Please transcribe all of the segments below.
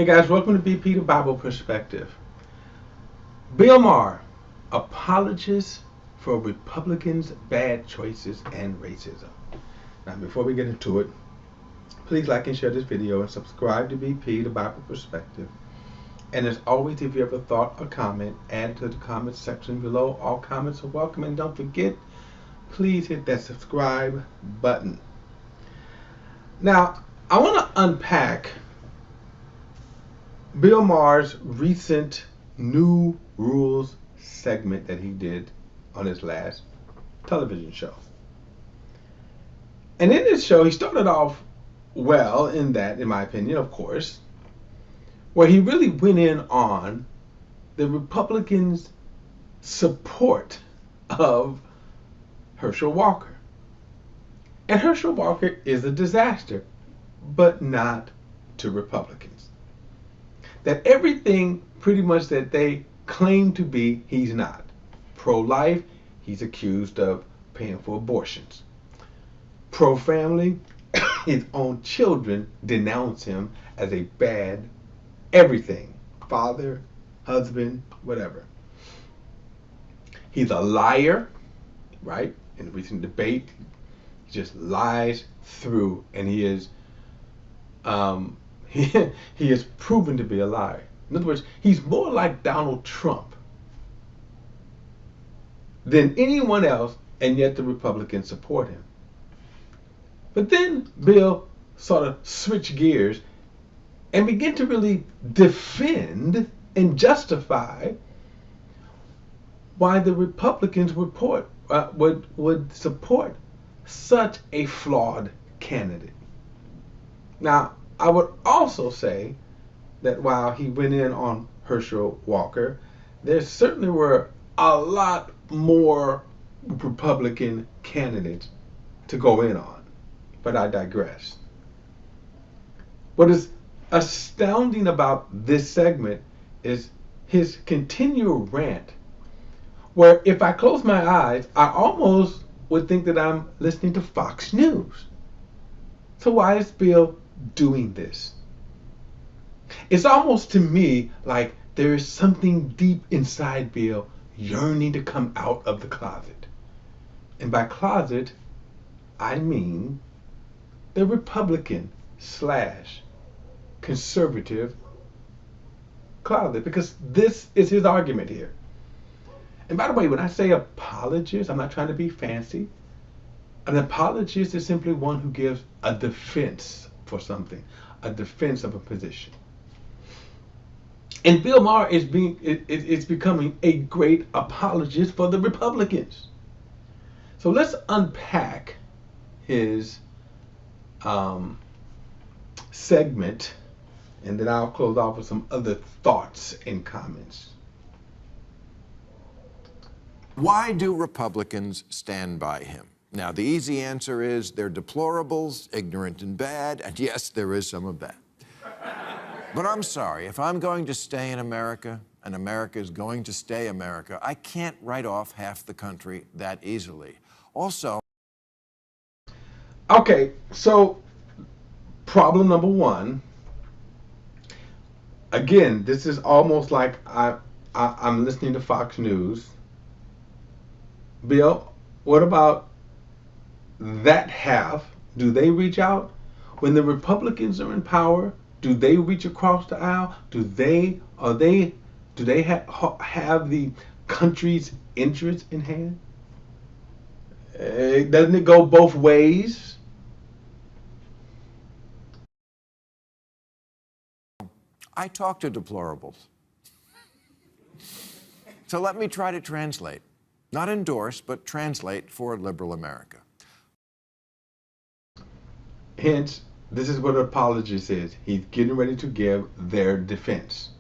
Hey guys, welcome to BP the Bible Perspective. Bill Maher, apologist for Republicans' bad choices and racism. Now, before we get into it, please like and share this video and subscribe to BP the Bible Perspective. And as always, if you have a thought or comment, add to the comment section below. All comments are welcome, and don't forget, please hit that subscribe button. Now, I want to unpack Bill Maher's recent New Rules segment that he did on his last television show. And in this show, he started off well in that, in my opinion, of course, where he really went in on the Republicans' support of Herschel Walker. And Herschel Walker is a disaster, but not to Republicans. That everything pretty much that they claim to be, he's not. Pro-life, he's accused of paying for abortions. Pro-family, his own children denounce him as a bad everything. Father, husband, whatever. He's a liar, right? In the recent debate, he just lies through, and he is he is proven to be a liar. In other words, he's more like Donald Trump than anyone else, and yet the Republicans support him. But then Bill sort of switched gears and began to really defend and justify why the Republicans would support such a flawed candidate. Now, I would also say that while he went in on Herschel Walker, there certainly were a lot more Republican candidates to go in on. But I digress. What is astounding about this segment is his continual rant, where if I close my eyes, I almost would think that I'm listening to Fox News. So why is Bill doing this? It's almost to me like there is something deep inside Bill yearning to come out of the closet. And by closet, I mean the Republican / conservative closet, because this is his argument here. And by the way, when I say apologist, I'm not trying to be fancy. An apologist is simply one who gives a defense for something, a defense of a position. And Bill Maher is becoming a great apologist for the Republicans. So let's unpack his segment, and then I'll close off with some other thoughts and comments. Why do Republicans stand by him? Now, the easy answer is they're deplorables, ignorant and bad, and yes, there is some of that. But I'm sorry, if I'm going to stay in America, and America is going to stay America, I can't write off half the country that easily. Also... Okay, so problem number one, again, this is almost like I'm listening to Fox News. Bill, what about that half? Do they reach out? When the Republicans are in power, do they reach across the aisle? Do they have the country's interests in hand? Doesn't it go both ways? I talk to deplorables. So let me try to translate. Not endorse, but translate for liberal America. Hence, this is what an apologist is. He's getting ready to give their defense.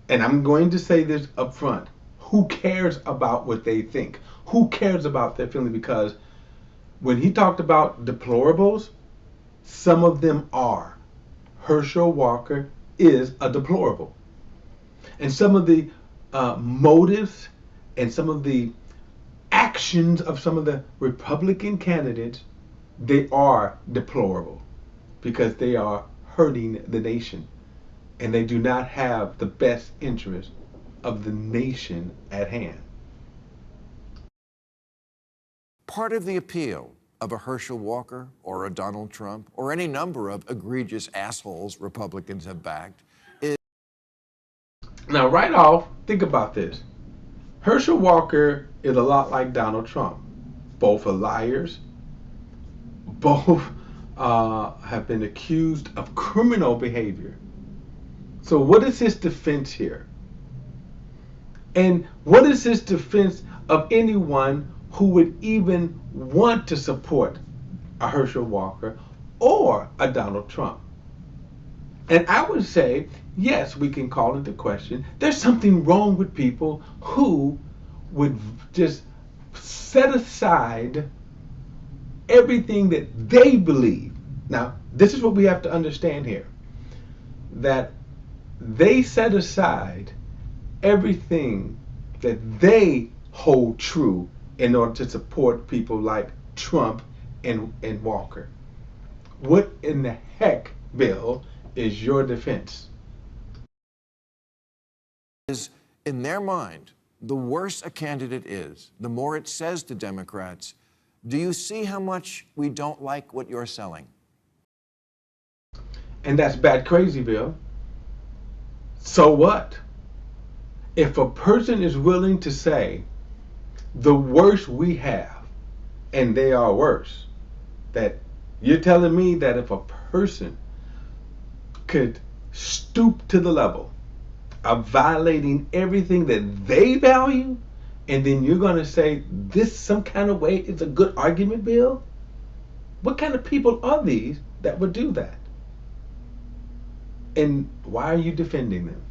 And I'm going to say this up front. Who cares about what they think? Who cares about their feeling? Because when he talked about deplorables, some of them are. Herschel Walker is a deplorable. And some of the motives and some of the actions of some of the Republican candidates, they are deplorable because they are hurting the nation, and they do not have the best interest of the nation at hand. Part of the appeal of a Herschel Walker or a Donald Trump or any number of egregious assholes Republicans have backed is... Now, right off, think about this. Herschel Walker is a lot like Donald Trump. Both are liars. Both have been accused of criminal behavior. So what is his defense here? And what is his defense of anyone who would even want to support a Herschel Walker or a Donald Trump? And I would say, yes, we can call into question, there's something wrong with people who would just set aside everything that they believe. Now, this is what we have to understand here, that they set aside everything that they hold true in order to support people like Trump and Walker. What in the heck, Bill, is your defense? Is, in their mind, the worse a candidate is, the more it says to Democrats, do you see how much we don't like what you're selling? And that's bad crazy, Bill. So what? If a person is willing to say the worst we have, and they are worse, that you're telling me that if a person could stoop to the level of violating everything that they value, and then you're going to say this some kind of way is a good argument, Bill? What kind of people are these that would do that? And why are you defending them?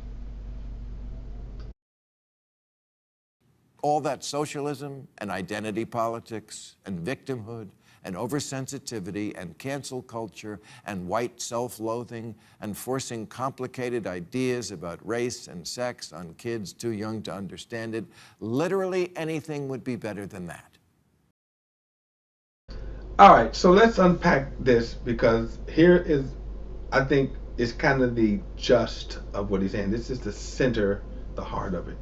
All that socialism and identity politics and victimhood and oversensitivity and cancel culture and white self-loathing and forcing complicated ideas about race and sex on kids too young to understand it, literally anything would be better than that. All right, so let's unpack this, because here is, I think, is kind of the gist of what he's saying. This is the center, the heart of it.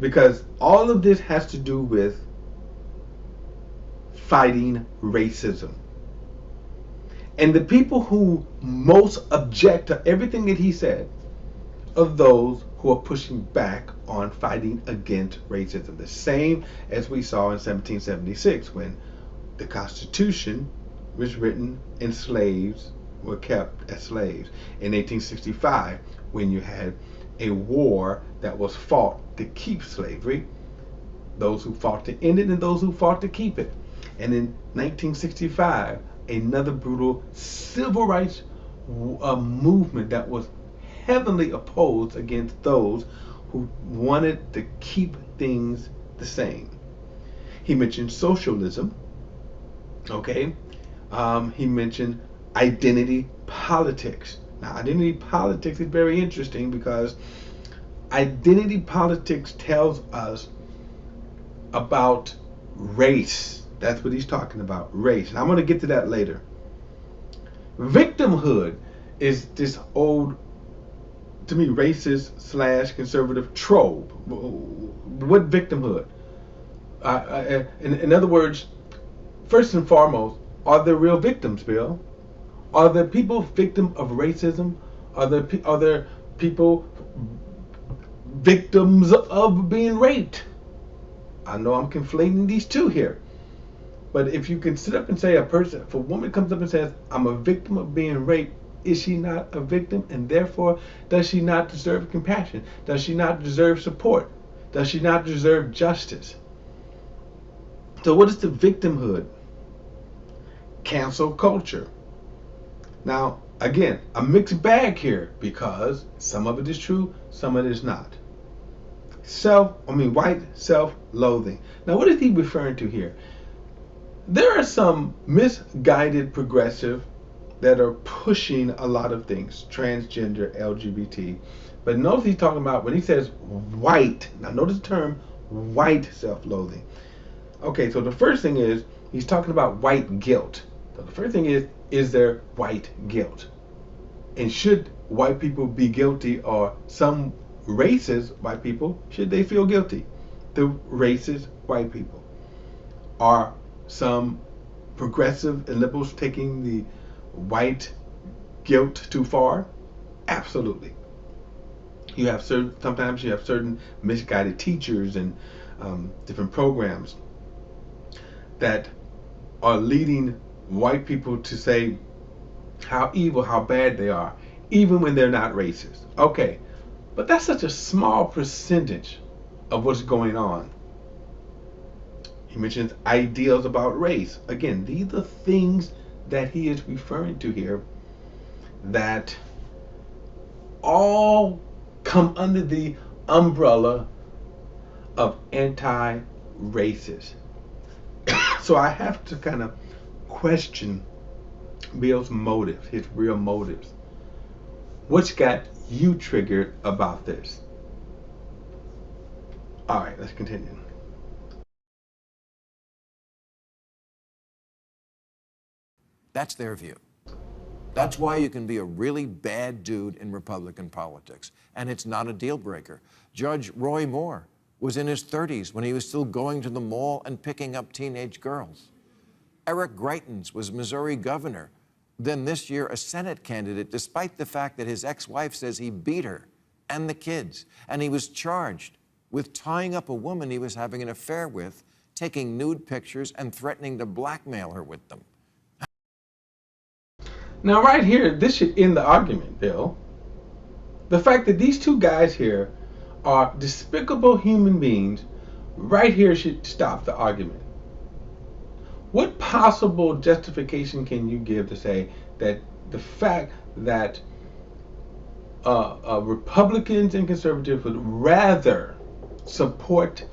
Because all of this has to do with fighting racism. And the people who most object to everything that he said are those who are pushing back on fighting against racism. The same as we saw in 1776, when the Constitution was written and slaves were kept as slaves. In 1865, when you had a war that was fought to keep slavery, those who fought to end it and those who fought to keep it. And in 1965, another brutal civil rights movement that was heavily opposed against those who wanted to keep things the same. He mentioned socialism, okay? He mentioned identity politics. Now, identity politics is very interesting, because identity politics tells us about race. That's what he's talking about, race. And I'm going to get to that later. Victimhood is this old, to me, racist / conservative trope. What victimhood? In other words, first and foremost, are there real victims, Bill? Are there people victim of racism? Are there people victims of being raped? I know I'm conflating these two here. But if you can sit up and say if a woman comes up and says, I'm a victim of being raped, is she not a victim? And therefore, does she not deserve compassion? Does she not deserve support? Does she not deserve justice? So what is the victimhood? Cancel culture. Now, again, a mixed bag here, because some of it is true, some of it is not. White self-loathing. Now, what is he referring to here? There are some misguided progressive that are pushing a lot of things, transgender, LGBT. But notice he's talking about, when he says white, now notice the term white self-loathing. Okay, so the first thing is, he's talking about white guilt. So the first thing is, is there white guilt? And should white people be guilty, or some racist white people, should they feel guilty? The racist white people. Are some progressive and liberals taking the white guilt too far? Absolutely. Sometimes you have certain misguided teachers and different programs that are leading white people to say how evil, how bad they are, even when they're not racist. Okay, but that's such a small percentage of what's going on. He mentions ideals about race. Again, these are things that he is referring to here that all come under the umbrella of anti-racist. So I have to kind of question Bill's motives, his real motives. What's got you triggered about this? All right, let's continue. That's their view. That's why you can be a really bad dude in Republican politics, and it's not a deal breaker. Judge Roy Moore was in his 30s when he was still going to the mall and picking up teenage girls. Eric Greitens was Missouri governor, then this year a Senate candidate, despite the fact that his ex-wife says he beat her and the kids, and he was charged with tying up a woman he was having an affair with, taking nude pictures and threatening to blackmail her with them. Now, right here, this should end the argument, Bill. The fact that these two guys here are despicable human beings, right here should stop the argument. What possible justification can you give to say that the fact that Republicans and conservatives would rather support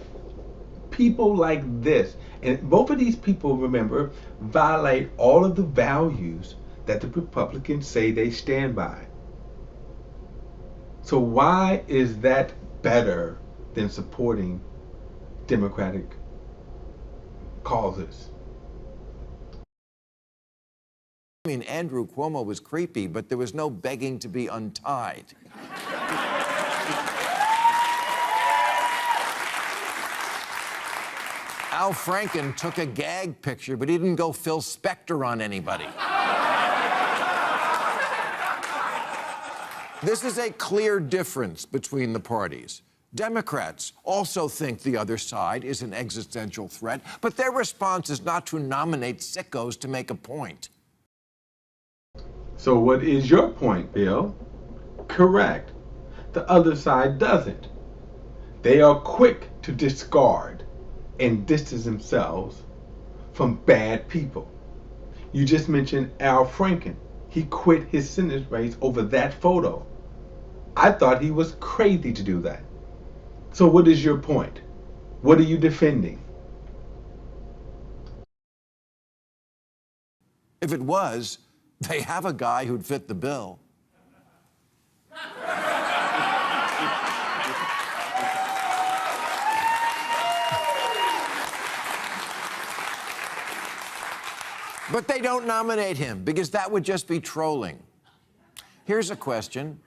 people like this, and both of these people, remember, violate all of the values that the Republicans say they stand by? So why is that better than supporting Democratic causes? I mean, Andrew Cuomo was creepy, but there was no begging to be untied. Al Franken took a gag picture, but he didn't go Phil Spector on anybody. This is a clear difference between the parties. Democrats also think the other side is an existential threat, but their response is not to nominate sickos to make a point. So what is your point, Bill? Correct. The other side doesn't. They are quick to discard and distance themselves from bad people. You just mentioned Al Franken. He quit his Senate race over that photo. I thought he was crazy to do that. So what is your point? What are you defending? If it was, they have a guy who'd fit the bill. But they don't nominate him because that would just be trolling. Here's a question.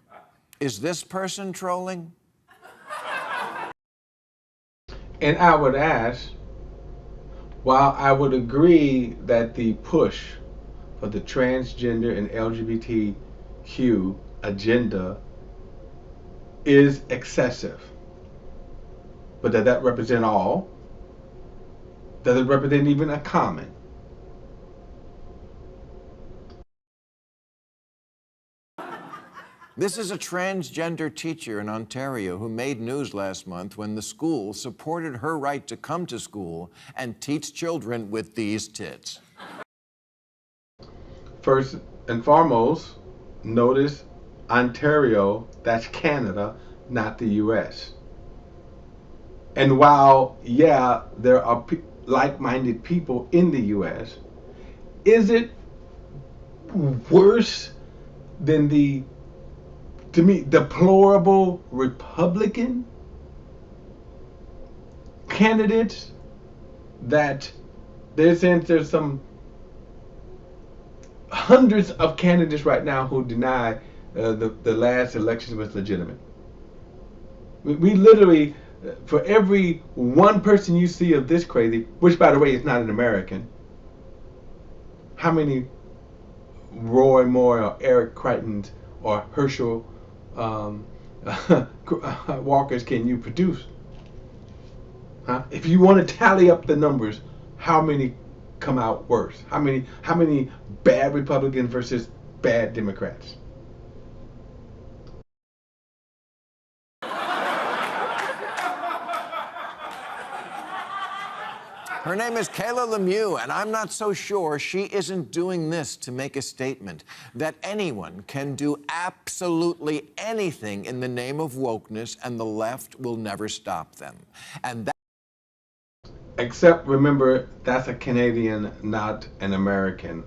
Is this person trolling? And I would ask, while I would agree that the push for the transgender and LGBTQ agenda is excessive, but does that represent all? Does it represent even a common? This is a transgender teacher in Ontario who made news last month when the school supported her right to come to school and teach children with these tits. First and foremost, notice Ontario, that's Canada, not the US. And while, yeah, there are like-minded people in the US, is it worse than the, to me, deplorable Republican candidates that they're saying there's some hundreds of candidates right now who deny the last election was legitimate. We literally, for every one person you see of this crazy, which by the way is not an American, how many Roy Moore or Eric Crichtons or Herschel Walkers can you produce? Huh? If you want to tally up the numbers, how many come out worse? How many bad Republicans versus bad Democrats? Her name is Kayla Lemieux, and I'm not so sure she isn't doing this to make a statement that anyone can do absolutely anything in the name of wokeness, and the left will never stop them. And that Except remember, that's a Canadian, not an American.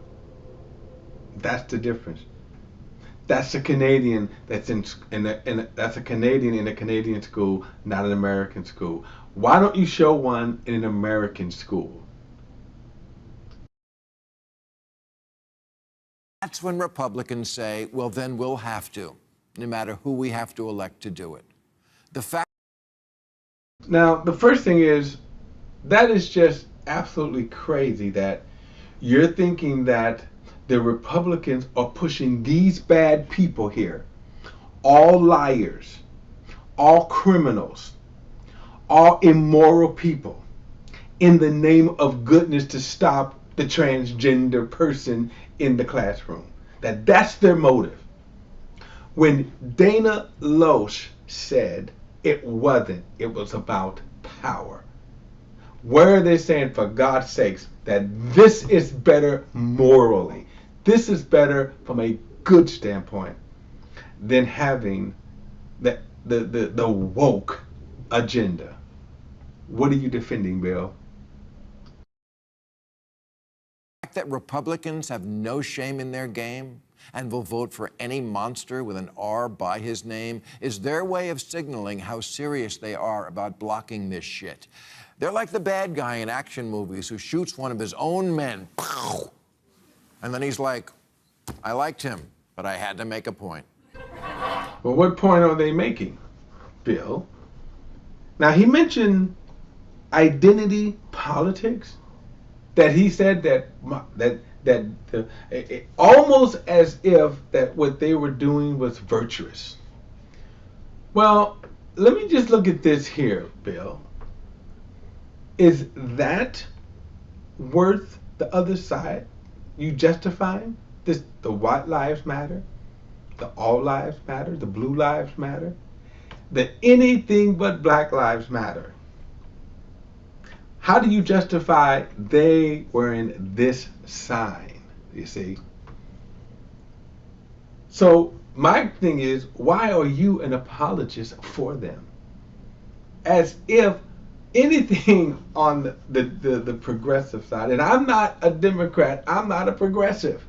That's the difference. That's a Canadian that's that's a Canadian in a Canadian school, not an American school. Why don't you show one in an American school? That's when Republicans say, well, then we'll have to, no matter who we have to elect to do it. The fact. Now, the first thing is, that is just absolutely crazy that you're thinking that the Republicans are pushing these bad people here, all liars, all criminals, all immoral people, in the name of goodness to stop the transgender person in the classroom. That's their motive. When Dana Loesch said it wasn't, it was about power. Where are they saying, for God's sakes, that this is better morally? This is better from a good standpoint than having the woke agenda. What are you defending, Bill? The fact that Republicans have no shame in their game and will vote for any monster with an R by his name is their way of signaling how serious they are about blocking this shit. They're like the bad guy in action movies who shoots one of his own men, and then he's like, I liked him, but I had to make a point. Well, what point are they making, Bill? Now, he mentioned identity politics, that he said that almost as if that what they were doing was virtuous. Well, let me just look at this here, Bill. Is that worth the other side? You justifying this? The white lives matter, the all lives matter, the blue lives matter, the anything but black lives matter. How do you justify they wearing this sign? You see? So my thing is, why are you an apologist for them? As if anything on the progressive side, and I'm not a Democrat, I'm not a progressive,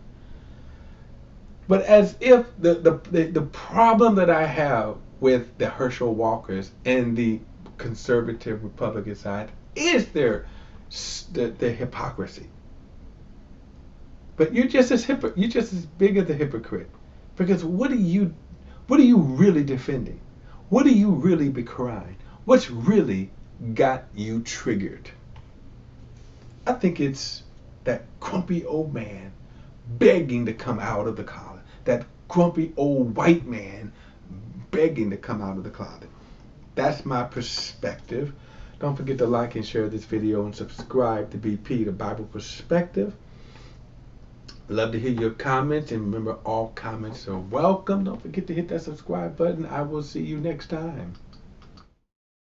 but as if the problem that I have with the Herschel Walkers and the conservative Republican side is their hypocrisy. But you're just as big as a hypocrite, because what are you really defending? What are you really decrying? What's really got you triggered? I think it's that grumpy old man begging to come out of the closet. That grumpy old white man begging to come out of the closet. That's my perspective. Don't forget to like and share this video and subscribe to BP, the Bible Perspective. Love to hear your comments, and remember, all comments are welcome. Don't forget to hit that subscribe button. I will see you next time.